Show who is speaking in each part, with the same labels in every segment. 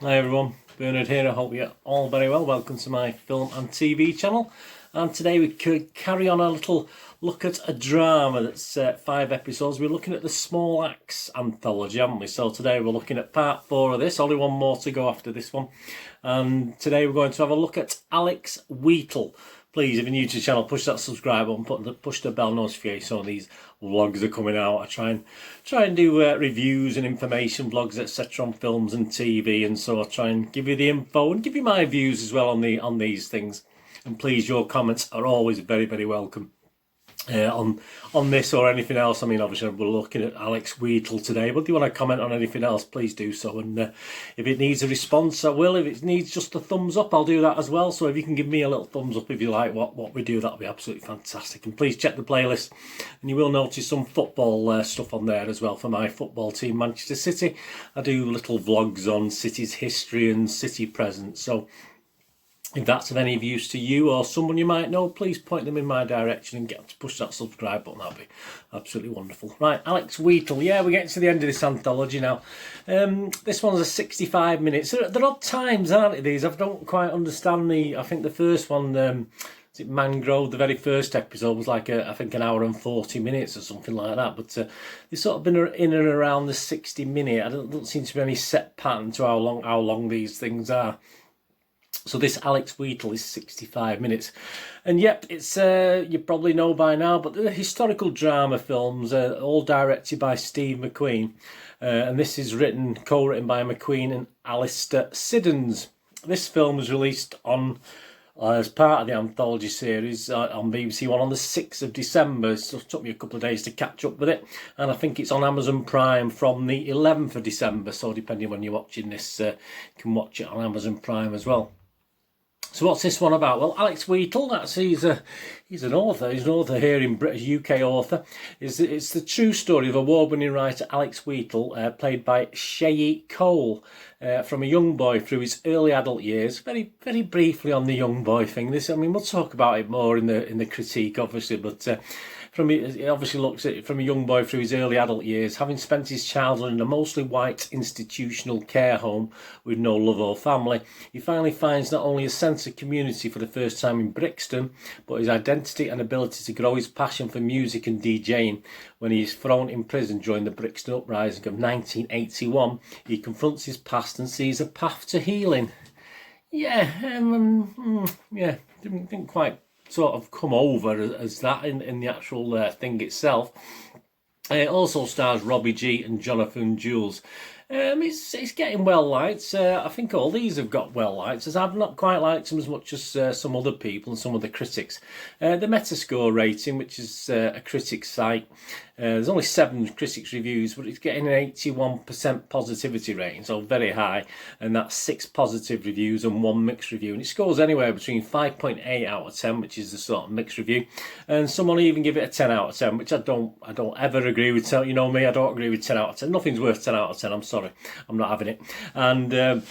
Speaker 1: Hi everyone, Bernard here. I hope you're all very well. Welcome to my film and TV channel. And today we could carry on a little look at a drama that's 5 episodes. We're looking at the Small Axe Anthology, haven't we? So today we're looking at part 4 of this. Only one more to go after this one. And today we're going to have a look at Alex Wheatle. Please, if you're new to the channel, push that subscribe button, push the bell notification so these vlogs are coming out. I try and do reviews and information vlogs, etc. on films and TV, and so I try and give you the info and give you my views as well on these things. And please, your comments are always very, very welcome. On this or anything else. I mean, obviously we're looking at Alex Wheatle today, but if you want to comment on anything else, please do so. And if it needs a response, I will. If it needs just a thumbs up, I'll do that as well. So if you can give me a little thumbs up if you like what we do, that'll be absolutely fantastic. And please check the playlist, and you will notice some football stuff on there as well for my football team, Manchester City. I do little vlogs on City's history and City present. So if that's of any use to you or someone you might know, please point them in my direction and get them to push that subscribe button. That'd be absolutely wonderful. Right, Alex Wheatle. Yeah, we're getting to the end of this anthology now. This one's a 65 minutes. They're odd times, aren't they, these? I don't quite understand I think the first one, is it Mangrove, the very first episode was like, I think, an hour and 40 minutes or something like that. But they've sort of been in and around the 60-minute. I don't seem to be any set pattern to how long these things are. So this Alex Wheatle is 65 minutes. And yep, it's, you probably know by now, but the historical drama films are all directed by Steve McQueen. And this is co-written by McQueen and Alistair Siddons. This film was released on as part of the anthology series on BBC One on the 6th of December. So it took me a couple of days to catch up with it. And I think it's on Amazon Prime from the 11th of December. So depending on when you're watching this, you can watch it on Amazon Prime as well. So what's this one about? Well, Alex Wheatle, he's an author. He's an author here in Britain, UK author. It's the true story of award-winning writer Alex Wheatle, played by Shay Cole, from a young boy through his early adult years. Very, very briefly on the young boy thing. We'll talk about it more in the critique, obviously, but it obviously looks at it from a young boy through his early adult years, having spent his childhood in a mostly white institutional care home with no love or family. He finally finds not only a sense of community for the first time in Brixton, but his identity and ability to grow his passion for music and DJing. When he is thrown in prison during the Brixton Uprising of 1981, he confronts his past and sees a path to healing. Yeah, didn't quite sort of come over as that in the actual thing itself. It also stars Robbie G and Jonathan Jules. It's getting well liked. I think all these have got well liked, as I've not quite liked them as much as some other people and some other critics. The Metascore rating, which is a critics site, there's only 7 critics reviews, but it's getting an 81% positivity rating, so very high, and that's 6 positive reviews and 1 mixed review, and it scores anywhere between 5.8 out of 10, which is the sort of mixed review, and someone even give it a 10 out of 10, which I don't ever agree with. You know me, I don't agree with 10 out of 10. Nothing's worth 10 out of 10. I'm sorry, I'm not having it. And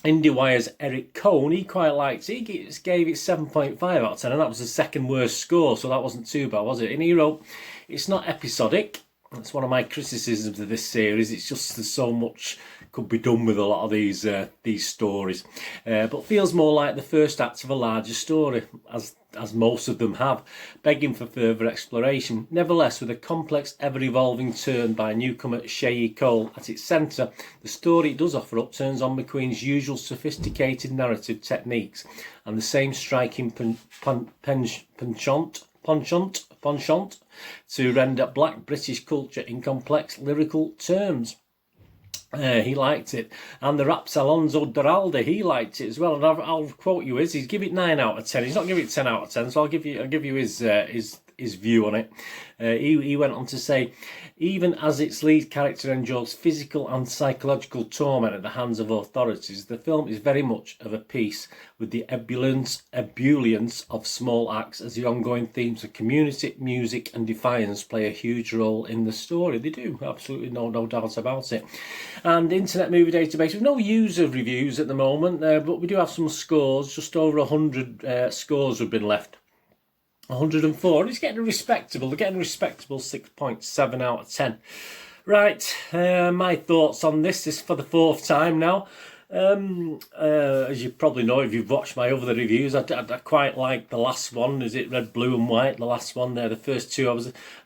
Speaker 1: IndieWire's Eric Cohn, he quite liked it. He gave it 7.5 out of 10, and that was the second worst score, so that wasn't too bad, was it? And he wrote, "It's not episodic." That's one of my criticisms of this series. It's just there's so much could be done with a lot of these stories, but feels more like the first act of a larger story, as most of them have, begging for further exploration. Nevertheless, with a complex, ever-evolving turn by newcomer Shay Cole at its centre, the story it does offer up turns on McQueen's usual sophisticated narrative techniques and the same striking penchant to render black British culture in complex lyrical terms. He liked it, and the Raps Alonso Duralde, he liked it as well, and I'll quote you he's give it 9 out of 10. He's not giving it 10 out of 10, so I'll give you his view on it. He went on to say, even as its lead character endures physical and psychological torment at the hands of authorities, the film is very much of a piece with the ebullience of small acts, as the ongoing themes of community, music and defiance play a huge role in the story. They do, absolutely no doubt about it. And Internet Movie Database, with no user reviews at the moment, but we do have some scores. Just over 100 scores have been left. 104, and it's getting a respectable 6.7 out of 10. Right, my thoughts on this is for the 4th time now. As you probably know if you've watched my other reviews, I quite like the last one. Is it Red, Blue and White? The last one there. The first two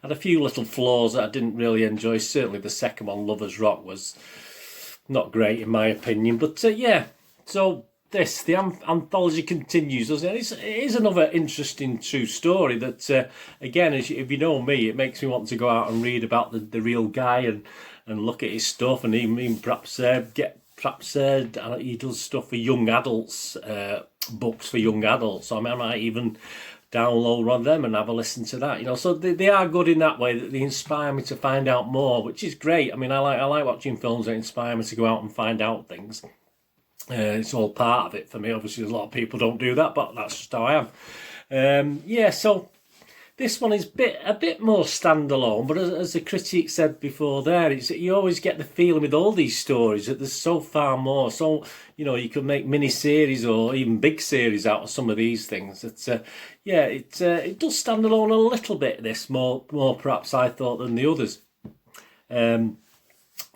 Speaker 1: had a few little flaws that I didn't really enjoy. Certainly the second one, Lovers Rock, was not great in my opinion. But yeah, so the anthology continues, doesn't it? It is another interesting true story that, again, if you know me, it makes me want to go out and read about the real guy and look at his stuff, and even perhaps he does stuff for young adults, books for young adults. So I might even download one of them and have a listen to that. You know, so they are good in that way, that they inspire me to find out more, which is great. I mean, I like watching films that inspire me to go out and find out things. It's all part of it for me. Obviously, a lot of people don't do that, but that's just how I am. Yeah, so this one is a bit more standalone, but as the critic said before there, you always get the feeling with all these stories that there's so far more. So, you know, you could make mini-series or even big series out of some of these things. Yeah, it does stand alone a little bit, this, more perhaps I thought than the others.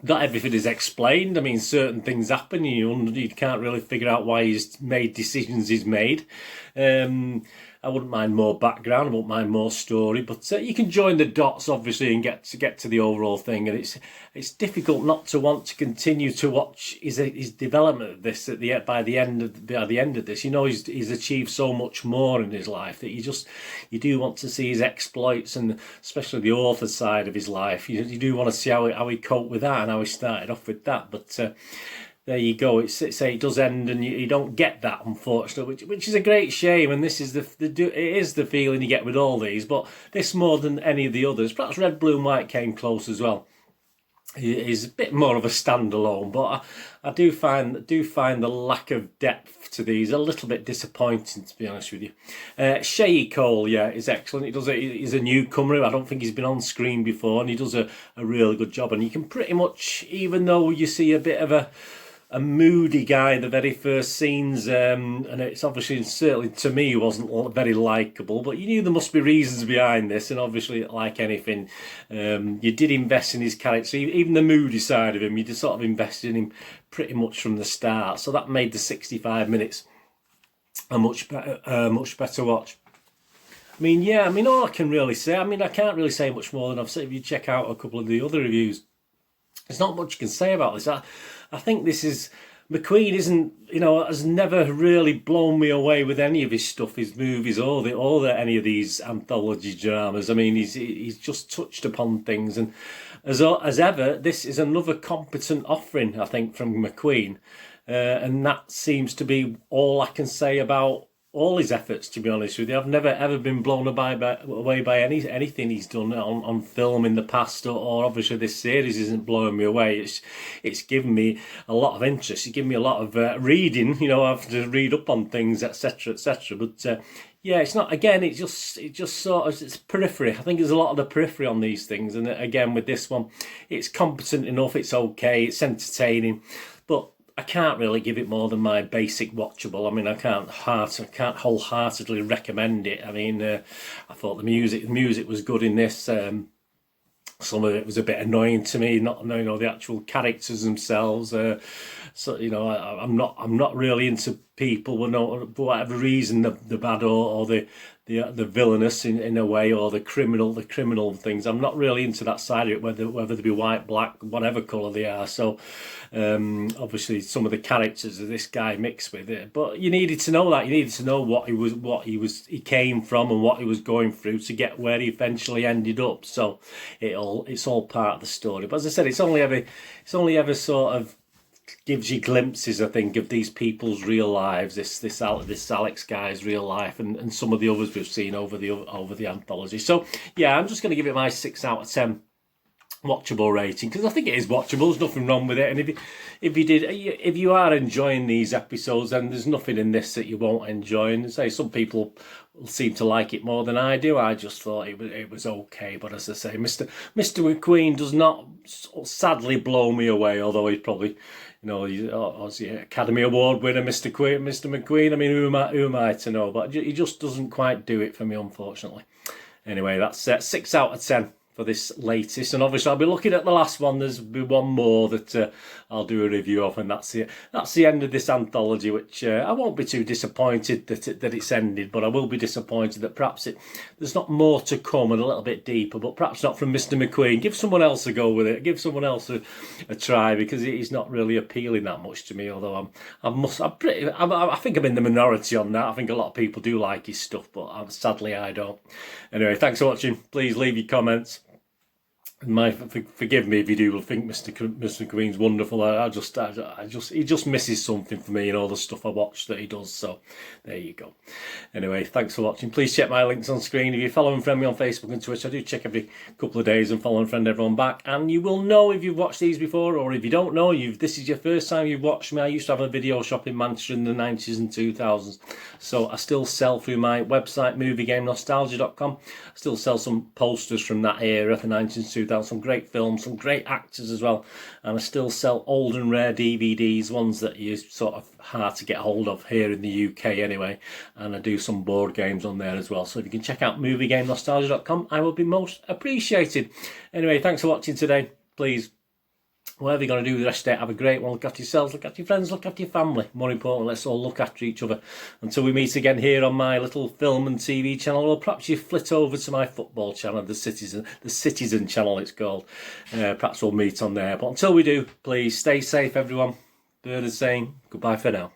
Speaker 1: Not everything is explained. I mean, certain things happen. You can't really figure out why he's made decisions he's made. I wouldn't mind more background. I wouldn't mind more story. But you can join the dots, obviously, and get to the overall thing. And it's difficult not to want to continue to watch his development of this. By the end of this, you know, he's achieved so much more in his life that you do want to see his exploits, and especially the author side of his life. You do want to see how he coped with that and how he started off with that. But there you go. It does end, and you don't get that, unfortunately, which is a great shame. And this is it is the feeling you get with all these, but this more than any of the others. Perhaps Red, Blue and White came close as well. It is a bit more of a standalone, but I do find the lack of depth to these a little bit disappointing, to be honest with you. Shay Cole, yeah, is excellent. He's a newcomer. I don't think he's been on screen before, and he does a really good job. And you can pretty much, even though you see a bit of a moody guy in the very first scenes, and it's obviously, certainly to me, wasn't very likeable, but you knew there must be reasons behind this, and obviously, like anything, you did invest in his character. Even the moody side of him, you just sort of invested in him pretty much from the start, so that made the 65 minutes a much better watch. I mean, all I can really say, I can't really say much more than I've said. If you check out a couple of the other reviews, there's not much you can say about this. I think this is, McQueen has never really blown me away with any of his stuff, his movies, or any of these anthology dramas. I mean, he's just touched upon things, and as ever, this is another competent offering, I think, from McQueen, and that seems to be all I can say about all his efforts, to be honest with you. I've never ever been blown away by anything he's done on film in the past, or obviously this series isn't blowing me away. It's given me a lot of interest. It's given me a lot of reading. You know, I have to read up on things, etc., etc. But yeah, it's not. Again, it just sort of, it's periphery. I think there's a lot of the periphery on these things, and again with this one, it's competent enough. It's okay. It's entertaining, but I can't really give it more than my basic watchable. I mean, I can't wholeheartedly recommend it. I mean, I thought the music was good in this. Some of it was a bit annoying to me, not knowing all the actual characters themselves. So you know, I'm not really into people for whatever reason, the bad or the villainous in a way, or the criminal things. I'm not really into that side of it, whether they be white, black, whatever colour they are. So obviously some of the characters that this guy mixed with it, but you needed to know that. You needed to know what he came from and what he was going through to get where he eventually ended up. So it's all part of the story. But as I said, it's only ever sort of gives you glimpses, I think, of these people's real lives, this Alex guy's real life, and some of the others we've seen over the anthology. So yeah, I'm just going to give it my 6 out of 10 watchable rating, because I think it is watchable. There's nothing wrong with it, and if you are enjoying these episodes, then there's nothing in this that you won't enjoy. And say some people seem to like it more than I do. I just thought it was okay, but as I say, Mr. McQueen does not sadly blow me away, although he's probably, you know, he's the Academy Award winner, Mr. McQueen. I mean, who am I to know? But he just doesn't quite do it for me, unfortunately. Anyway, that's 6 out of 10 for this latest, and obviously I'll be looking at the last one. There's be one more that I'll do a review of, and that's it. That's the end of this anthology, which I won't be too disappointed that it's ended, but I will be disappointed that perhaps there's not more to come and a little bit deeper, but perhaps not from Mr. McQueen. Give someone else a go with it. Give someone else a try, because he's not really appealing that much to me. Although I think I'm in the minority on that. I think a lot of people do like his stuff, but sadly I don't. Anyway, thanks for watching. Please leave your comments. Forgive me if you do think Mr. McQueen's wonderful. He just misses something for me in all the stuff I watch that he does. So there you go. Anyway, thanks for watching. Please check my links on screen. If you follow and friend me on Facebook and Twitter, I do check every couple of days and follow and friend everyone back. And you will know if you've watched these before, or if you don't know, this is your first time you've watched me. I used to have a video shop in Manchester in the 90s and 2000s. So I still sell through my website, moviegamenostalgia.com. I still sell some posters from that era, the 90s and 2000s. Some great films, some great actors as well, and I still sell old and rare DVDs, ones that are sort of hard to get hold of here in the UK anyway, and I do some board games on there as well. So if you can check out moviegamenostalgia.com, I will be most appreciated. Anyway, thanks for watching today. Please, whatever you're going to do the rest of the day, have a great one. Look after yourselves, look after your friends, look after your family. More importantly, let's all look after each other. Until we meet again here on my little film and TV channel, or perhaps you flit over to my football channel, the Citizen channel it's called. Perhaps we'll meet on there. But until we do, please stay safe, everyone. Bird is saying goodbye for now.